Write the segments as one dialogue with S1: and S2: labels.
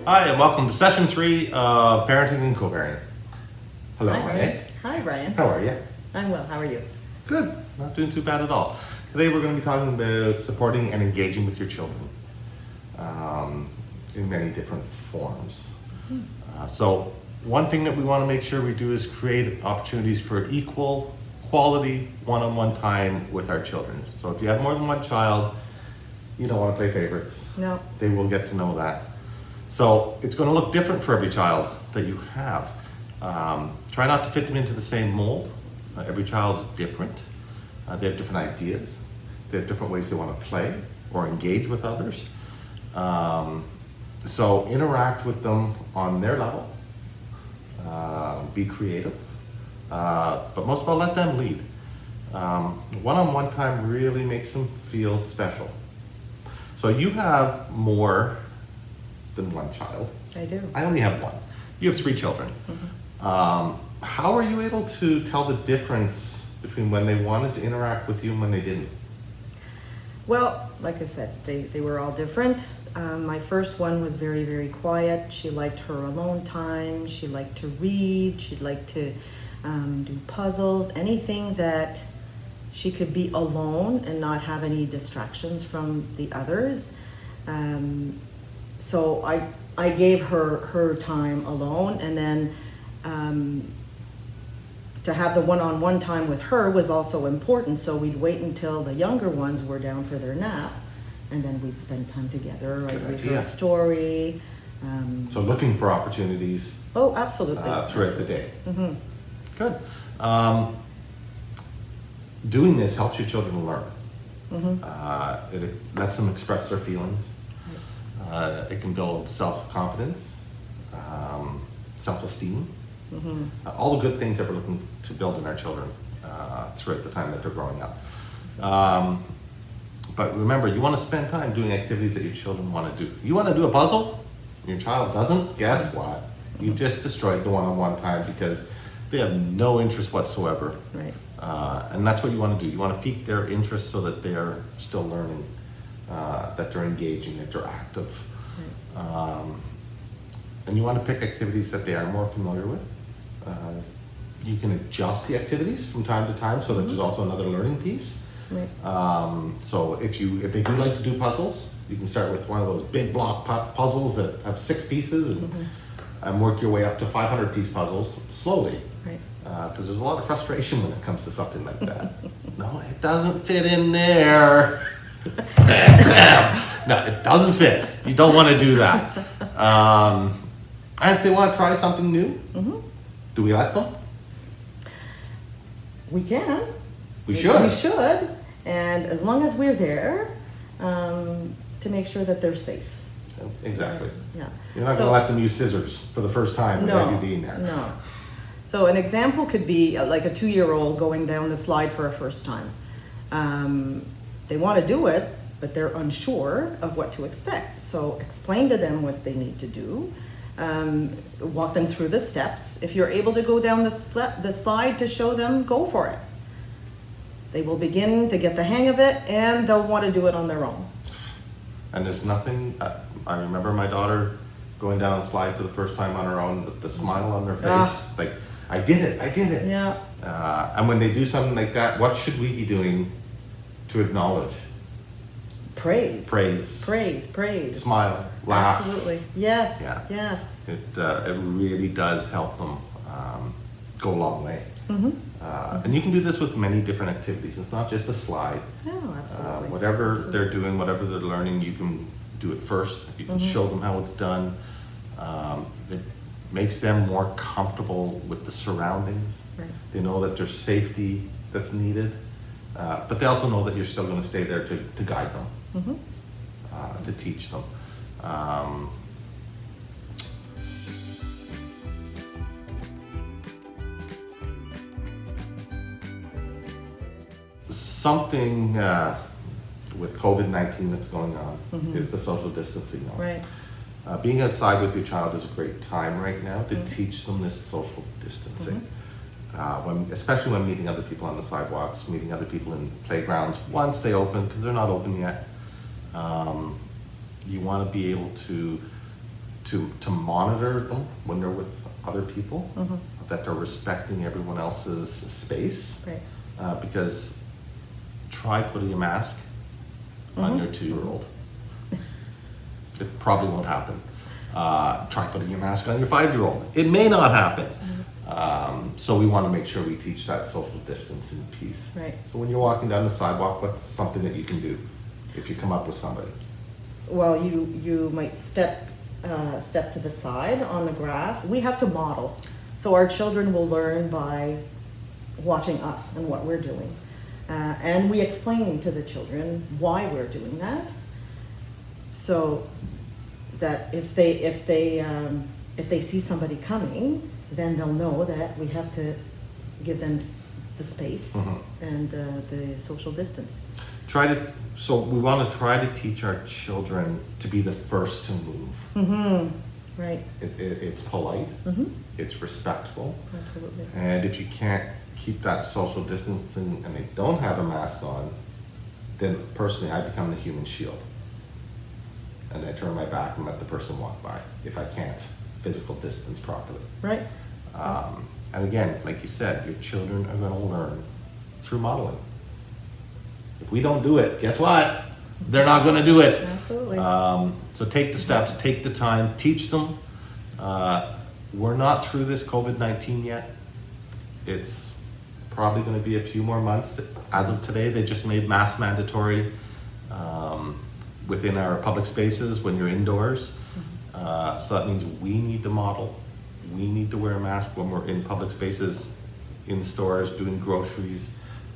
S1: Hi, and welcome to session 3 of Parenting and Coparenting. Hello,
S2: Hi,
S1: Monique.
S2: Hi, Brian.
S1: How are you?
S2: I'm well. How are you?
S1: Good. Not doing too bad at all. Today we're going to be talking about supporting and engaging with your children in many different forms. So one thing that we want to make sure we do is create opportunities for equal, quality, one-on-one time with our children. So if you have more than one child, you don't want to play favorites.
S2: No.
S1: They will get to know that. So it's going to look different for every child that you have. Try not to fit them into the same mold. Every child is different. They have different ideas. They have different ways they want to play or engage with others. So interact with them on their level. Be creative. But most of all, let them lead. One-on-one time really makes them feel special. So you have more than one child.
S2: I do.
S1: I only have one. You have 3 children. How are you able to tell the difference between when they wanted to interact with you and when they didn't?
S2: Well, like I said, they were all different. My first one was very, very quiet. She liked her alone time. She liked to read. She liked to do puzzles, anything that she could be alone and not have any distractions from the others. So I gave her time alone, and then to have the one-on-one time with her was also important. So we'd wait until the younger ones were down for their nap, and then we'd spend time together. I'd read her a story.
S1: So looking for opportunities.
S2: Oh, absolutely.
S1: Throughout the day. Good. Doing this helps your children learn. It lets them express their feelings. It can build self-confidence, self-esteem, all the good things that we're looking to build in our children throughout the time that they're growing up. But remember, you want to spend time doing activities that your children want to do. You want to do a puzzle, and your child doesn't? Guess what? You just destroyed the one-on-one time because they have no interest whatsoever.
S2: Right.
S1: And that's what you want to do. You want to pique their interest so that they are still learning, that they're engaging, that they're active.
S2: Right.
S1: And you want to pick activities that they are more familiar with. You can adjust the activities from time to time so that there's also another learning piece.
S2: Right.
S1: So if they do like to do puzzles, you can start with one of those big block puzzles that have 6 pieces and work your way up to 500-piece puzzles slowly.
S2: Right.
S1: Because there's a lot of frustration when it comes to something like that. No, it doesn't fit in there. No, it doesn't fit. You don't want to do that. And if they want to try something new, do we let them?
S2: We can.
S1: We should.
S2: We should. And as long as we're there to make sure that they're safe.
S1: Exactly.
S2: Yeah.
S1: You're not going to let them use scissors for the first time without you being there.
S2: No. So an example could be like a 2-year-old going down the slide for a first time. They want to do it, but they're unsure of what to expect. So explain to them what they need to do. Walk them through the steps. If you're able to go down the slide to show them, go for it. They will begin to get the hang of it, and they'll want to do it on their own.
S1: And there's nothing, I remember my daughter going down the slide for the first time on her own, the smile on their face, like, I did it.
S2: Yeah.
S1: And when they do something like that, what should we be doing to acknowledge?
S2: Praise.
S1: Smile, laugh.
S2: Absolutely. Yes.
S1: Yeah.
S2: Yes.
S1: It really does help them go a long way. And you can do this with many different activities. It's not just a slide.
S2: Oh, absolutely.
S1: Whatever they're doing, whatever they're learning, you can do it first. You can show them how it's done. It makes them more comfortable with the surroundings.
S2: Right.
S1: They know that there's safety that's needed. But they also know that you're still going to stay there to guide them, to teach them. Something with COVID-19 that's going on is the social distancing now.
S2: Right.
S1: Being outside with your child is a great time right now to teach them this social distancing. Especially when meeting other people on the sidewalks, meeting other people in playgrounds, once they open, because they're not open yet. You want to be able to to monitor them when they're with other people,
S2: Mm-hmm.
S1: that they're respecting everyone else's space.
S2: Right.
S1: Because try putting a mask on
S2: Mhm.
S1: your 2-year-old. It probably won't happen. Try putting your mask on your 5-year-old. It may not happen. So we want to make sure we teach that social distance and peace.
S2: Right.
S1: So when you're walking down the sidewalk, what's something that you can do if you come up with somebody?
S2: Well, you might step to the side on the grass. We have to model. So our children will learn by watching us and what we're doing. And we explain to the children why we're doing that. So that if they see somebody coming, then they'll know that we have to give them the space and the social distance.
S1: So we want to try to teach our children to be the first to move.
S2: Mm-hmm. Right.
S1: It's polite,
S2: Mm-hmm.
S1: it's respectful,
S2: Absolutely.
S1: and if you can't keep that social distancing and they don't have a mask on, then personally I become the human shield. And I turn my back and let the person walk by if I can't physical distance properly.
S2: Right.
S1: And again, like you said, your children are going to learn through modeling. If we don't do it, guess what? They're not going to do it.
S2: Absolutely.
S1: So take the steps, take the time, teach them. We're not through this COVID-19 yet. It's probably going to be a few more months. As of today, they just made masks mandatory within our public spaces when you're indoors. So that means we need to model. We need to wear a mask when we're in public spaces, in stores, doing groceries,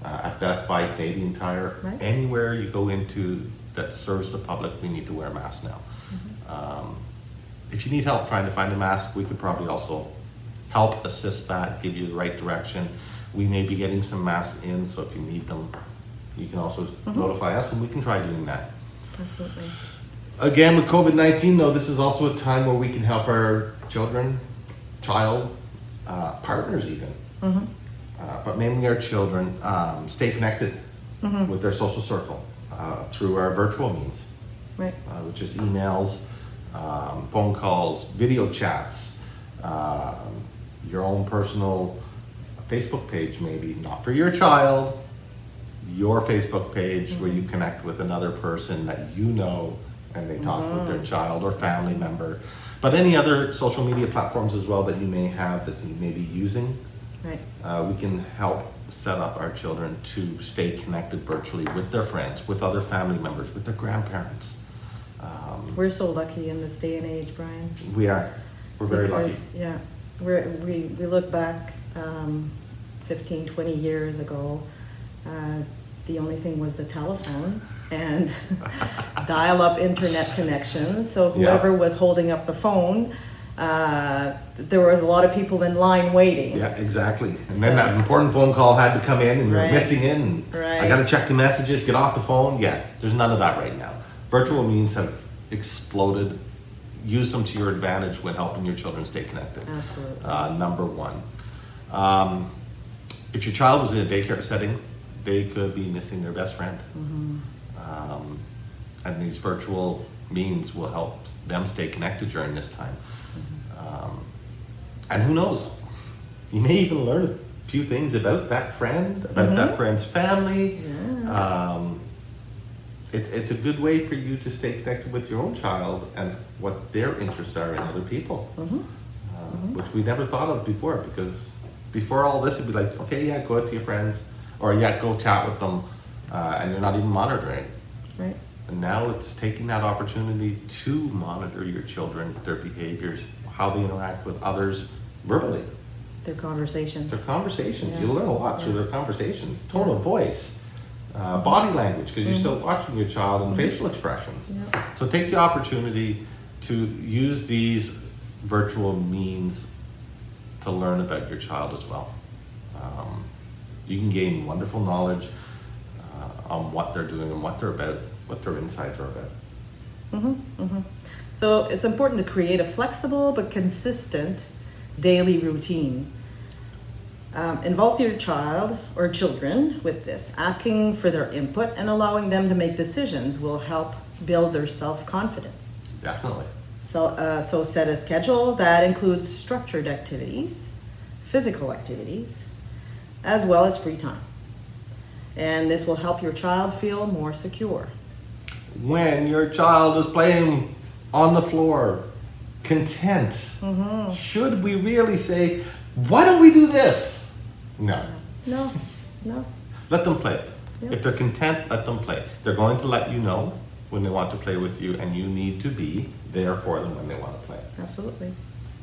S1: at Best Buy, Canadian Tire.
S2: Right.
S1: Anywhere you go into that serves the public, we need to wear a mask now. If you need help trying to find a mask, we could probably also help assist that, give you the right direction. We may be getting some masks in, so if you need them, you can also notify us and we can try doing that.
S2: Absolutely.
S1: Again, with COVID-19 though, this is also a time where we can help our partners even, but mainly our children, stay connected with their social circle through our virtual means,
S2: Right.
S1: which is emails, phone calls, video chats, your own personal Facebook page maybe, not for your child, your Facebook page where you connect with another person that you know and they talk with their child or family member. But any other social media platforms as well that you may have that you may be using,
S2: Right.
S1: we can help set up our children to stay connected virtually with their friends, with other family members, with their grandparents.
S2: We're so lucky in this day and age, Brian.
S1: We're very lucky.
S2: Because, yeah, we look back 15, 20 years ago. The only thing was the telephone and dial-up internet connection. So whoever was holding up the phone, there was a lot of people in line waiting.
S1: Yeah, exactly. And then that important phone call had to come in and you're missing it and I got to check the messages, get off the phone. Yeah, there's none of that right now. Virtual means have exploded. Use them to your advantage when helping your children stay connected.
S2: Absolutely.
S1: Number one. If your child was in a daycare setting, they could be missing their best friend. And these virtual means will help them stay connected during this time. And who knows, you may even learn a few things about that friend, about that friend's family. It's a good way for you to stay connected with your own child and what their interests are in other people, which we never thought of before, because before all this, it'd be like, okay, yeah, go out to your friends, or yeah, go chat with them, and you're not even monitoring.
S2: Right.
S1: And now it's taking that opportunity to monitor your children, their behaviors, how they interact with others verbally.
S2: Their conversations.
S1: Their conversations.
S2: Yes.
S1: You learn a lot through their conversations. Tone of voice, body language, because you're still watching your child and facial expressions.
S2: Yeah.
S1: So take the opportunity to use these virtual means to learn about your child as well. You can gain wonderful knowledge on what they're doing and what they're about, what their insides are about.
S2: So it's important to create a flexible but consistent daily routine. Involve your child or children with this. Asking for their input and allowing them to make decisions will help build their self-confidence.
S1: Definitely.
S2: So set a schedule that includes structured activities, physical activities, as well as free time. And this will help your child feel more secure.
S1: When your child is playing on the floor, content, should we really say, why don't we do this? No.
S2: No.
S1: Let them play.
S2: Yeah.
S1: If they're content, let them play. They're going to let you know when they want to play with you, and you need to be there for them when they want to play.
S2: Absolutely.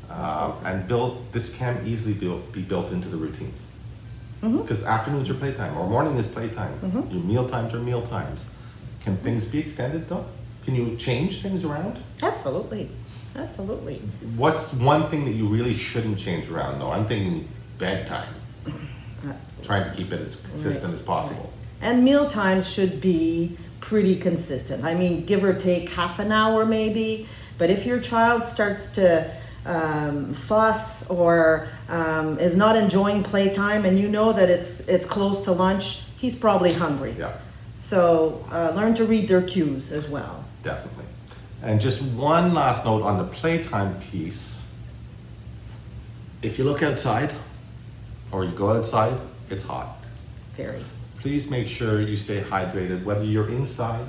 S1: And this can easily be built into the routines.
S2: Mm-hmm.
S1: Because afternoons are playtime, or morning is playtime. Your meal times are meal times. Can things be extended though? Can you change things around?
S2: Absolutely.
S1: What's one thing that you really shouldn't change around though? I'm thinking bedtime.
S2: Absolutely.
S1: Trying to keep it as consistent as possible.
S2: And meal times should be pretty consistent. I mean, give or take half an hour maybe. But if your child starts to fuss or is not enjoying playtime, and you know that it's close to lunch, he's probably hungry.
S1: Yeah,
S2: So learn to read their cues as well.
S1: definitely. And just one last note on the playtime piece. If you look outside or you go outside, it's hot.
S2: Very.
S1: Please make sure you stay hydrated, whether you're inside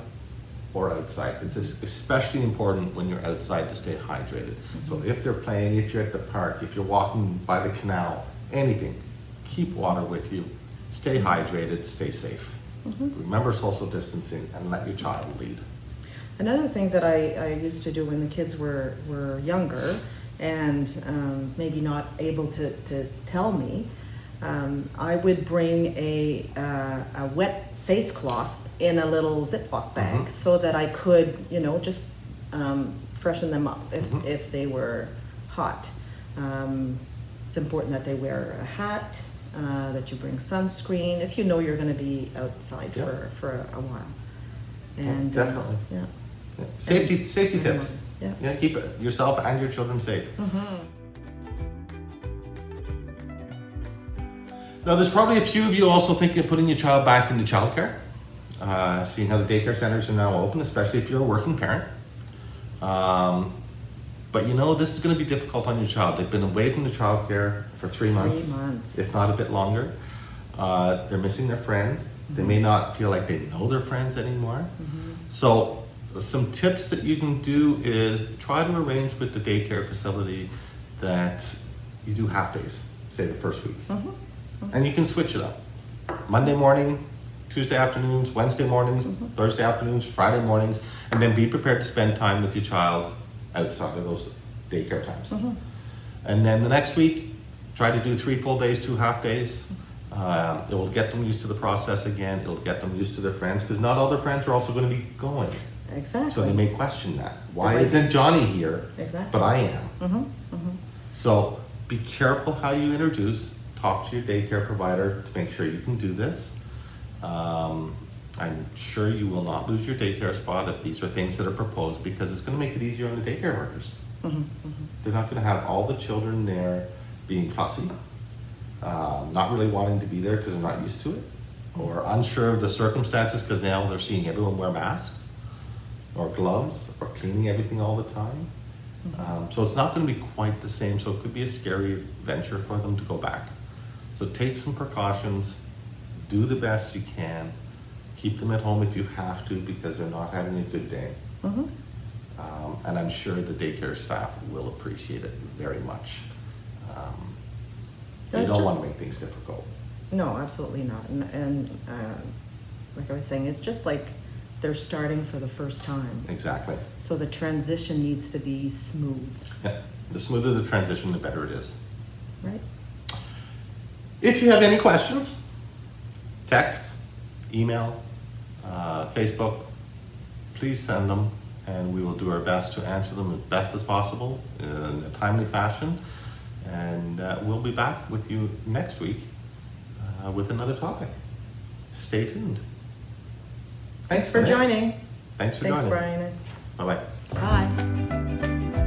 S1: or outside. It's especially important when you're outside to stay hydrated. So if they're playing, if you're at the park, if you're walking by the canal, anything, keep water with you. Stay hydrated, stay safe. Remember social distancing and let your child lead.
S2: Another thing that I used to do when the kids were younger and maybe not able to tell me, I would bring a wet face cloth in a little Ziploc bag so that I could, just freshen them up if they were hot. It's important that they wear a hat, that you bring sunscreen if you know you're going to be outside for a while. And
S1: definitely.
S2: Yeah.
S1: Safety tips.
S2: Yeah.
S1: Keep yourself and your children safe. Now, there's probably a few of you also thinking of putting your child back into childcare, seeing how the daycare centers are now open, especially if you're a working parent. But this is going to be difficult on your child. They've been away from the childcare for 3 months,
S2: 3 months.
S1: if not a bit longer. They're missing their friends. They may not feel like they know their friends anymore. So some tips that you can do is try to arrange with the daycare facility that you do half days, say the first week. And you can switch it up. Monday morning, Tuesday afternoons, Wednesday mornings, Thursday afternoons, Friday mornings, and then be prepared to spend time with your child outside of those daycare times. And then the next week, try to do 3 full days, 2 half days. It will get them used to the process again. It'll get them used to their friends, because not all their friends are also going to be going.
S2: Exactly.
S1: So they may question that. Why isn't Johnny here?
S2: Exactly.
S1: But I am. So be careful how you introduce. Talk to your daycare provider to make sure you can do this. I'm sure you will not lose your daycare spot if these are things that are proposed, because it's going to make it easier on the daycare workers. They're not going to have all the children there being fussy, not really wanting to be there because they're not used to it, or unsure of the circumstances because now they're seeing everyone wear masks or gloves or cleaning everything all the time. So it's not going to be quite the same. So it could be a scary venture for them to go back. So take some precautions, do the best you can, keep them at home if you have to because they're not having a good day. And I'm sure the daycare staff will appreciate it very much. They don't want to make things difficult.
S2: No, absolutely not. And like I was saying, it's just like they're starting for the first time.
S1: Exactly.
S2: So the transition needs to be smooth.
S1: Yeah. The smoother the transition, the better it is.
S2: Right?
S1: If you have any questions, text, email, Facebook, please send them, and we will do our best to answer them as best as possible in a timely fashion. And we'll be back with you next week with another topic. Stay tuned.
S2: Thanks for joining.
S1: Thanks for joining.
S2: Thanks, Brian.
S1: Bye-bye.
S2: Bye.